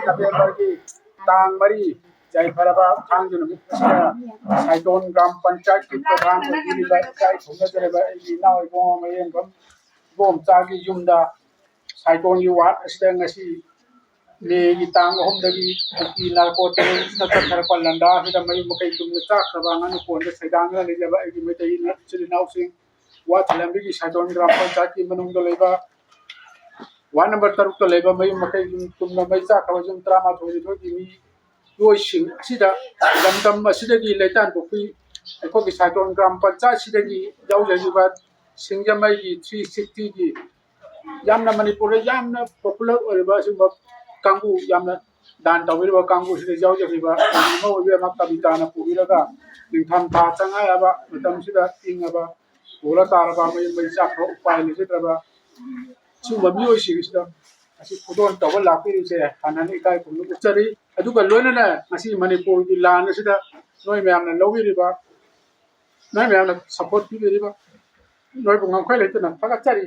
ทะเบียนบริตางมรีใจพระบาทางจุนมิตรไซโดนกรรมปัญจัยกิจประธานคนที่ได้ใจผมจะได้ไปอีน่าอีกว่าไม่เองครับผมจากที่ยุมดาไซโดนยูวัดแสดงอาชีเลกิตางผมได้ที่นาโคเตอร์นักธรรมปัลลันดาที่ทำให้มุขจุมนิจากระบางนั้นคนจะใส่ดังนั้นเลยจะไปอีกไม่ได้ยินนะสิ่งน่าสิ่งว่าทะเลมิกิไซโดนกรรมปัญจัยกิจมันนุ่งตัวเลยว่าวันนับตัรุกตัวเลยว่าไม่มุขจุมตุมนั้นไม่จากเขาจุมตรามาทุกทีทุกทีมีด้วยสิ่งสิ่งใดลำดับมาสิ่งใดเลยท่านบุคคลไอ้พวกที่ไซโดนกรรมปัญจัยสิ่งใดยาวจะอยู่ว่าสิ่งจะไม่กี่360กี่ยามนั้นมณีปุรียามนั้น popular อะไรบ้างสิ่งแบบกังกูยามนั้นด่านตะวันว่ากังกูสิ่งที่ยาวจะอยู่ว่าอีโม่เวียมักตะบิตานะปุรีแล้วก็หนึ่งทำตาจังไงอะบ้าไม่ต้องสิ่งใดอิงอะบ้าโหราตาอะบ้าไม่จับเขาไปเลยสิ่งใดบ้าซึ่งมันมีสิ่งสิ่งนั้นasyik pudon tawal lapir se hanani kai punu chari adu ka lona na asi manipur ki lan sida noi myam na lowi riba noi myam na support pi riba noi bu ngam khai le tana paka chari